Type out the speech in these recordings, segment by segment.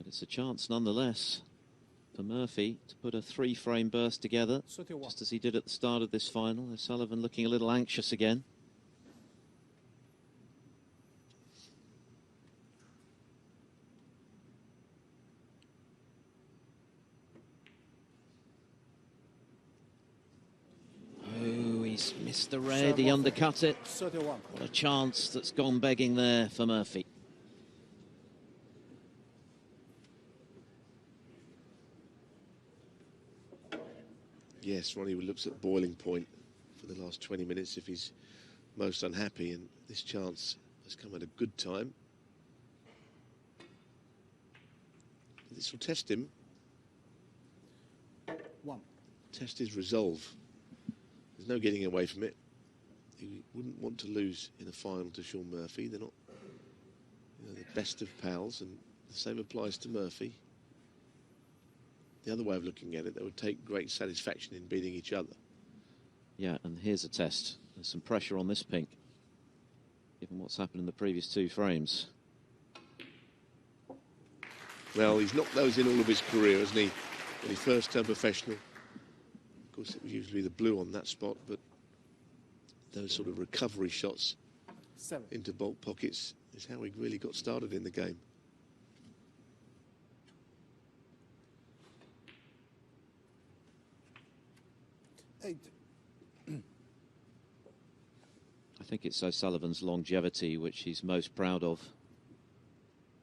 But it's a chance nonetheless for Murphy to put a 3-frame burst together, 31. just as he did at the start of this final. O'Sullivan looking a little anxious again. Oh, he's missed the red, he undercut it. 31. What a chance that's gone begging there for Murphy. Yes, Ronnie looks at boiling point for the last 20 minutes if he's most unhappy, and this chance has come at a good time. This will test him. 1. Test his resolve. There's no getting away from it. He wouldn't want to lose in a final to Shaun Murphy. They're not, the best of pals, and the same applies to Murphy. The other way of looking at it, they would take great satisfaction in beating each other. Yeah, and here's a test. There's some pressure on this pink, given what's happened in the previous 2 frames. Well, he's knocked those in all of his career, hasn't he? When he first turned professional. Of course, it was usually the blue on that spot, but those sort of recovery shots 7. into baulk pockets is how he really got started in the game. Eight. I think it's O'Sullivan's longevity which he's most proud of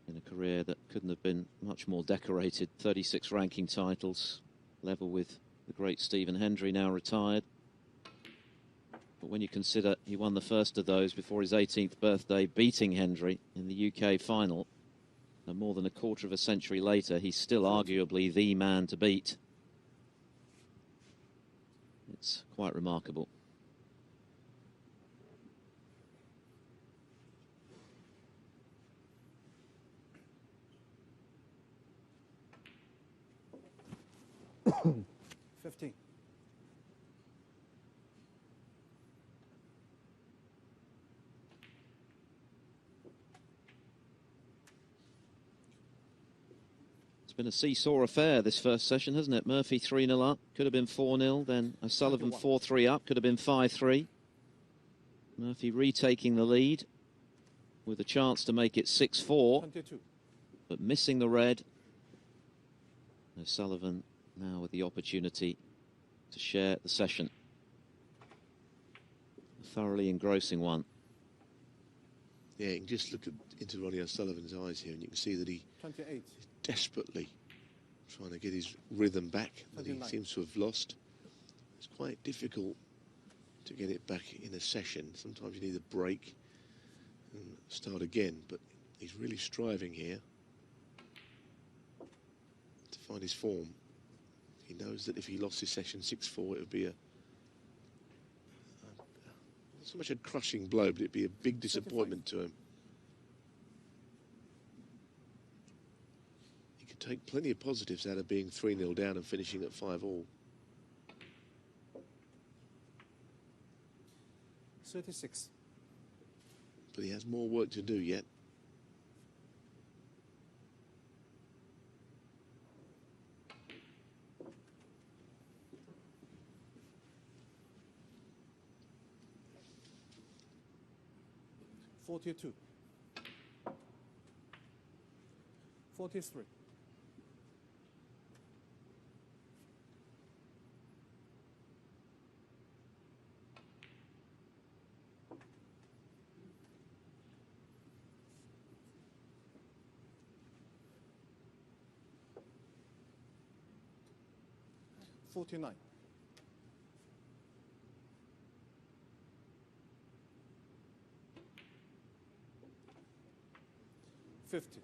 in a career that couldn't have been much more decorated. 36 ranking titles, level with the great Stephen Hendry, now retired. But when you consider he won the first of those before his 18th birthday, beating Hendry in the UK final, and more than a quarter of a century later, he's still arguably the man to beat. It's quite remarkable. $15. It's been a seesaw affair this first session, hasn't it? Murphy 3-0 up, could have been 4-0, then O'Sullivan 4-3 up, could have been 5-3. Murphy retaking the lead with a chance to make it 6-4, 22. but missing the red. O'Sullivan now with the opportunity to share the session. A thoroughly engrossing one. Yeah, you can just look into Ronnie O'Sullivan's eyes here, and you can see that he 28. is desperately trying to get his rhythm back that he 29. seems to have lost. It's quite difficult to get it back in a session. Sometimes you need a break and start again, but he's really striving here to find his form. He knows that if he lost his session 6-4, it would be not so much a crushing blow, but it'd be a big disappointment to him. He could take plenty of positives out of being 3-0 down and finishing at 5-all. 36. But he has more work to do yet. $42. 43. $49. 50.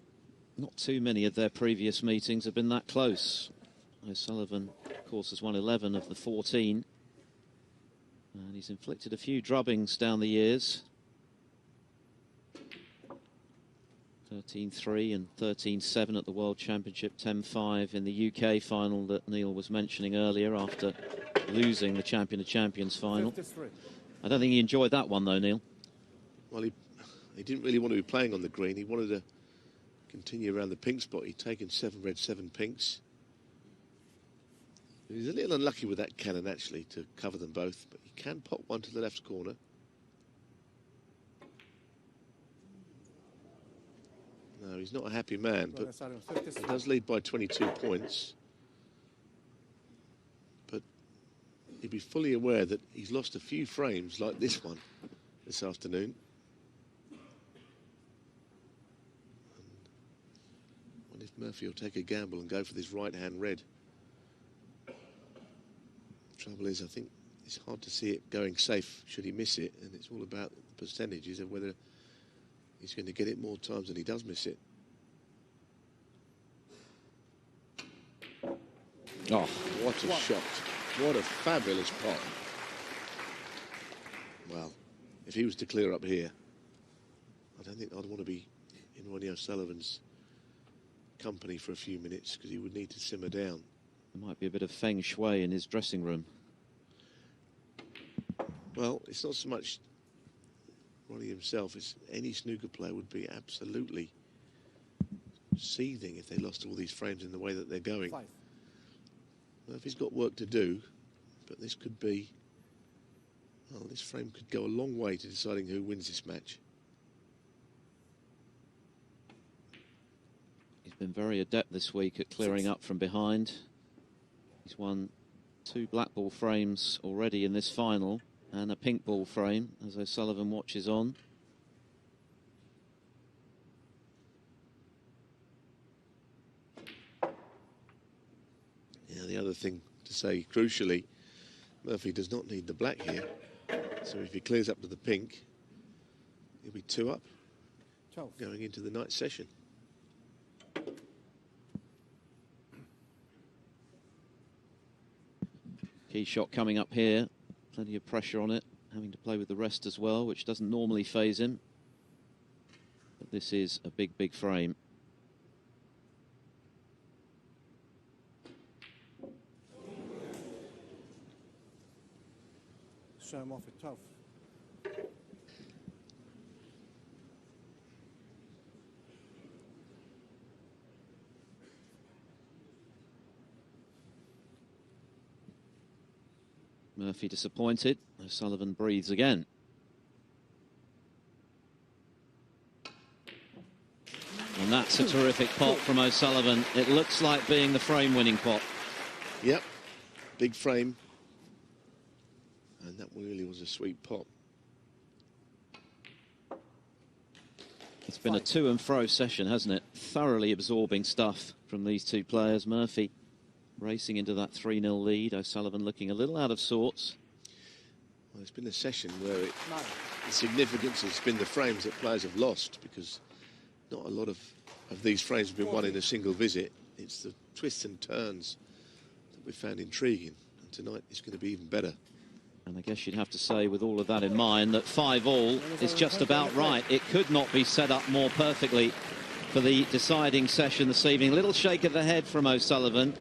Not too many of their previous meetings have been that close. O'Sullivan, of course, has won 11 of the 14. And he's inflicted a few drubbings down the years. 13-3 and 13-7 at the World Championship, 10-5 in the UK final that Neil was mentioning earlier after losing the Champion of Champions final. 53. I don't think he enjoyed that one, though, Neil. Well, he didn't really want to be playing on the green. He wanted to continue around the pink spot. He'd taken 7 red, 7 pinks. He's a little unlucky with that cannon, actually, to cover them both, but he can pop one to the left corner. No, he's not a happy man, but he does lead by 22 points. But he'd be fully aware that he's lost a few frames like this one this afternoon. And if Murphy will take a gamble and go for this right-hand red. Trouble is, I think it's hard to see it going safe should he miss it, and it's all about the percentages of whether he's going to get it more times than he does miss it. Oh, what a shot. What a fabulous pot. Well, if he was to clear up here, I don't think I'd want to be in Ronnie O'Sullivan's company for a few minutes, because he would need to simmer down. There might be a bit of feng shui in his dressing room. Well, it's not so much Ronnie himself, it's any snooker player would be absolutely seething if they lost all these frames in the way that they're going. Murphy's got work to do, but this could be, well, this frame could go a long way to deciding who wins this match. He's been very adept this week at clearing up from behind. He's won 2 black ball frames already in this final, and a pink ball frame as O'Sullivan watches on. Yeah, the other thing to say, crucially, Murphy does not need the black here. So if he clears up to the pink, he'll be 2 up 12. Going into the night session. Key shot coming up here. Plenty of pressure on it, having to play with the rest as well, which doesn't normally faze him. But this is a big, big frame. Show him off at 12. Murphy disappointed. O'Sullivan breathes again. And that's a terrific pot from O'Sullivan. It looks like being the frame-winning pot. Yep, big frame. And that really was a sweet pot. It's been a to and fro session, hasn't it? Thoroughly absorbing stuff from these 2 players. Murphy racing into that 3-0 lead. O'Sullivan looking a little out of sorts. Well, it's been a session where the significance has been the frames that players have lost, because not a lot of these frames have been won in a single visit. It's the twists and turns that we found intriguing. And tonight it's going to be even better. And I guess you'd have to say, with all of that in mind, that 5-all is just about right. It could not be set up more perfectly for the deciding session this evening. A little shake of the head from O'Sullivan.